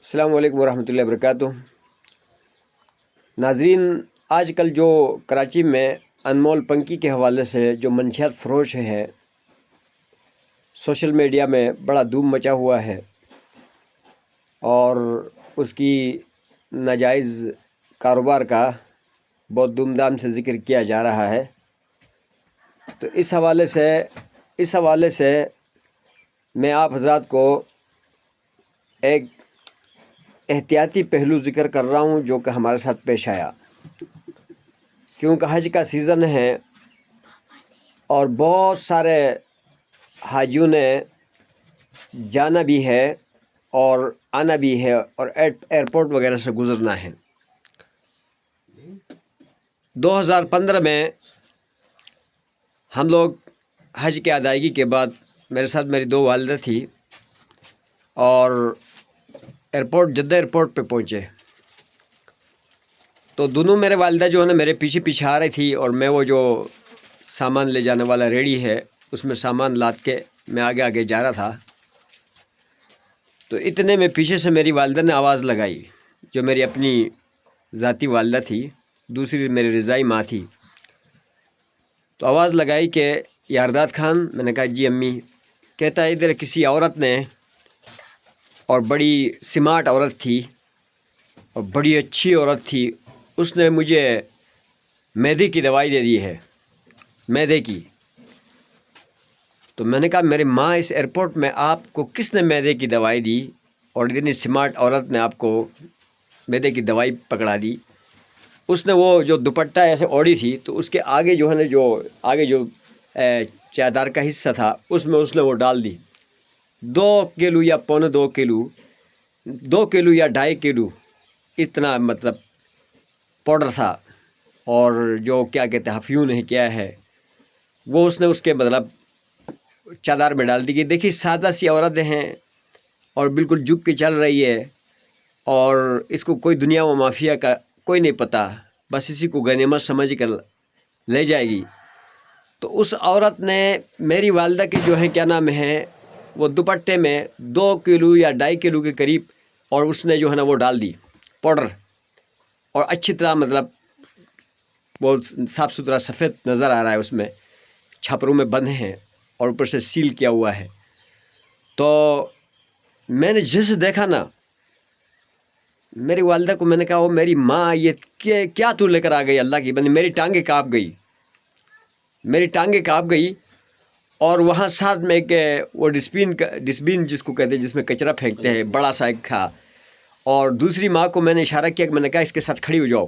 السلام علیکم ورحمۃ اللہ وبرکاتہ۔ ناظرین، آج کل جو کراچی میں انمول پنکی کے حوالے سے جو منشیات فروش ہے سوشل میڈیا میں بڑا دھوم مچا ہوا ہے اور اس کی ناجائز کاروبار کا بہت دھوم دھام سے ذکر کیا جا رہا ہے، تو اس حوالے سے میں آپ حضرات کو ایک احتیاطی پہلو ذکر کر رہا ہوں جو کہ ہمارے ساتھ پیش آیا، کیونکہ حج کا سیزن ہے اور بہت سارے حاجیوں نے جانا بھی ہے اور آنا بھی ہے اور ایئرپورٹ وغیرہ سے گزرنا ہے۔ 2015 میں ہم لوگ حج کی ادائیگی کے بعد میرے ساتھ میری 2 والدہ تھی اور جدہ ایئرپورٹ پہ پہنچے، تو دونوں میرے والدہ جو ہے نا میرے پیچھے آ رہی تھی اور میں وہ جو سامان لے جانے والا ریڑھی ہے اس میں سامان لاد کے میں آگے جا رہا تھا، تو اتنے میں پیچھے سے میری والدہ نے آواز لگائی، جو میری اپنی ذاتی والدہ تھی، دوسری میری رضائی ماں تھی، تو آواز لگائی کہ یارداد خان۔ میں نے کہا جی امی۔ کہتا ہے ادھر کسی عورت نے، اور بڑی سمارٹ عورت تھی اور بڑی اچھی عورت تھی، اس نے مجھے معدے کی دوائی دے دی ہے، معدے کی۔ تو میں نے کہا میری ماں اس ایئرپورٹ میں آپ کو کس نے معدے کی دوائی دی اور اتنی سمارٹ عورت نے آپ کو معدے کی دوائی پکڑا دی؟ اس نے وہ جو دوپٹہ ایسے اوڑھی تھی تو اس کے آگے جو ہے نا جو چادر کا حصہ تھا اس میں اس نے وہ ڈال دی۔ 2 کلو یا 2.25 کلو، 2 کلو یا 2.5 کلو اتنا مطلب پاؤڈر تھا، اور جو کیا کہتے ہیں افیون ہے کیا ہے وہ اس نے اس کے مطلب چادر میں ڈال دی کہ دیکھیے سادہ سی عورتیں ہیں اور بالکل جھک کے چل رہی ہے اور اس کو کوئی دنیا و مافیا کا کوئی نہیں پتہ، بس اسی کو غنیمت سمجھ کر لے جائے گی۔ تو اس عورت نے میری والدہ کے جو ہے کیا نام ہے وہ دوپٹے میں 2 کلو یا 2.5 کلو کے قریب، اور اس نے جو ہے نا وہ ڈال دی پاؤڈر، اور اچھی طرح مطلب وہ صاف ستھرا سفید نظر آ رہا ہے، اس میں چھپروں میں بند ہیں اور اوپر سے سیل کیا ہوا ہے۔ تو میں نے جیسے دیکھا نا میری والدہ کو، میں نے کہا وہ میری ماں یہ کیا تو لے کر آ گئی اللہ کی بندی؟ میری ٹانگیں کانپ گئی، اور وہاں ساتھ میں ایک وہ ڈسبین جس کو کہتے ہیں جس میں کچرا پھینکتے ہیں بڑا سا ایک تھا، اور دوسری ماں کو میں نے اشارہ کیا کہ میں نے کہا اس کے ساتھ کھڑی ہو جاؤ،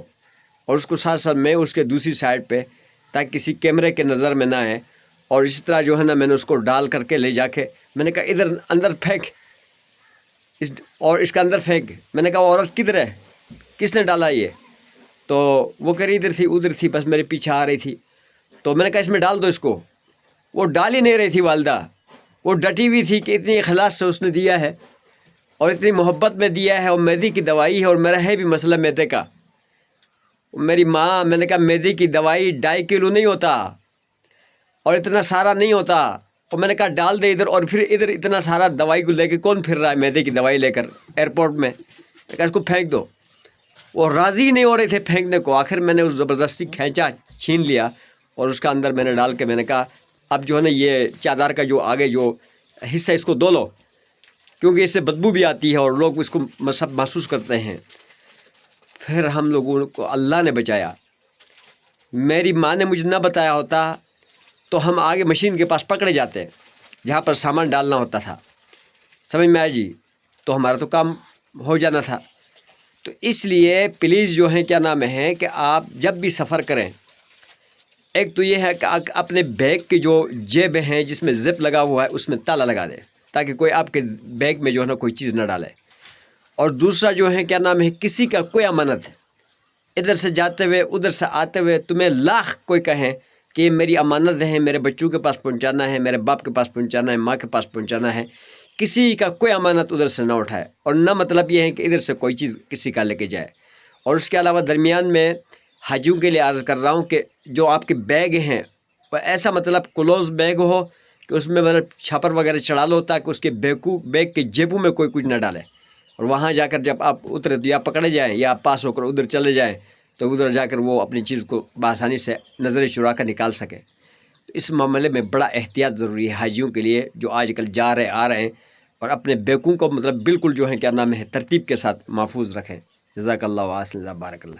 اور اس کو ساتھ میں اس کے دوسری سائڈ پہ تاکہ کسی کیمرے کے نظر میں نہ آئے، اور اسی طرح جو ہے نا میں نے اس کو ڈال کر کے لے جا کے میں نے کہا ادھر اندر پھینک اور اس کا اندر پھینک۔ میں نے کہا وہ عورت کدھر ہے، کس نے ڈالا یہ؟ تو وہ کہہ رہی ادھر تھی بس میرے پیچھے آ رہی تھی۔ تو میں نے کہا اس میں ڈال دو اس کو، وہ ڈال ہی نہیں رہی تھی والدہ، وہ ڈٹی ہوئی تھی کہ اتنی اخلاص سے اس نے دیا ہے اور اتنی محبت میں دیا ہے، اور معدے کی دوائی ہے اور میرا ہے بھی مسئلہ معدے کا۔ میری ماں، میں نے کہا معدے کی دوائی 2.5 کلو نہیں ہوتا اور اتنا سارا نہیں ہوتا، اور میں نے کہا ڈال دے ادھر، اور پھر ادھر اتنا سارا دوائی کو لے کے کون پھر رہا ہے معدے کی دوائی لے کر ایئرپورٹ میں؟ میں کہا اس کو پھینک دو۔ وہ راضی نہیں ہو رہے تھے پھینکنے کو، آخر میں نے اس زبردستی کھینچا، چھین لیا، اور اس کا اندر میں نے ڈال کے میں نے کہا اب جو ہے نا یہ چادر کا جو آگے جو حصہ اس کو دھو لو، کیونکہ اس سے بدبو بھی آتی ہے اور لوگ اس کو محسوس کرتے ہیں۔ پھر ہم لوگوں کو اللہ نے بچایا، میری ماں نے مجھے نہ بتایا ہوتا تو ہم آگے مشین کے پاس پکڑے جاتے جہاں پر سامان ڈالنا ہوتا تھا، سمجھ میں آیا جی؟ تو ہمارا تو کام ہو جانا تھا۔ تو اس لیے پلیز جو ہے کیا نام ہے کہ آپ جب بھی سفر کریں، ایک تو یہ ہے کہ اپنے بیگ کی جو جیب ہیں جس میں زپ لگا ہوا ہے اس میں تالا لگا دیں تاکہ کوئی آپ کے بیگ میں جو ہے نا کوئی چیز نہ ڈالے، اور دوسرا جو ہے کیا نام ہے کسی کا کوئی امانت ادھر سے جاتے ہوئے ادھر سے آتے ہوئے تمہیں لاکھ کوئی کہیں کہ یہ میری امانت ہے، میرے بچوں کے پاس پہنچانا ہے، میرے باپ کے پاس پہنچانا ہے، ماں کے پاس پہنچانا ہے، کسی کا کوئی امانت ادھر سے نہ اٹھائے، اور نہ مطلب یہ ہے کہ ادھر سے کوئی چیز کسی کا لے کے جائے۔ اور اس کے علاوہ درمیان میں حاجیوں کے لیے عرض کر رہا ہوں کہ جو آپ کے بیگ ہیں وہ ایسا مطلب کلوز بیگ ہو کہ اس میں مطلب چھاپر وغیرہ چڑھا لو تاکہ اس کے بیگ کے جیبوں میں کوئی کچھ نہ ڈالے، اور وہاں جا کر جب آپ اترے تو یا پکڑے جائیں یا آپ پاس ہو کر ادھر چلے جائیں تو ادھر جا کر وہ اپنی چیز کو بآسانی سے نظر چرا کر نکال سکیں. تو اس معاملے میں بڑا احتیاط ضروری ہے حاجیوں کے لیے جو آج کل جا رہے آ رہے ہیں، اور اپنے بیکوں کو مطلب بالکل جو ہے کیا نام ہے ترتیب کے ساتھ محفوظ رکھیں. جزاک اللہ و احسن اللہ، بارک اللہ.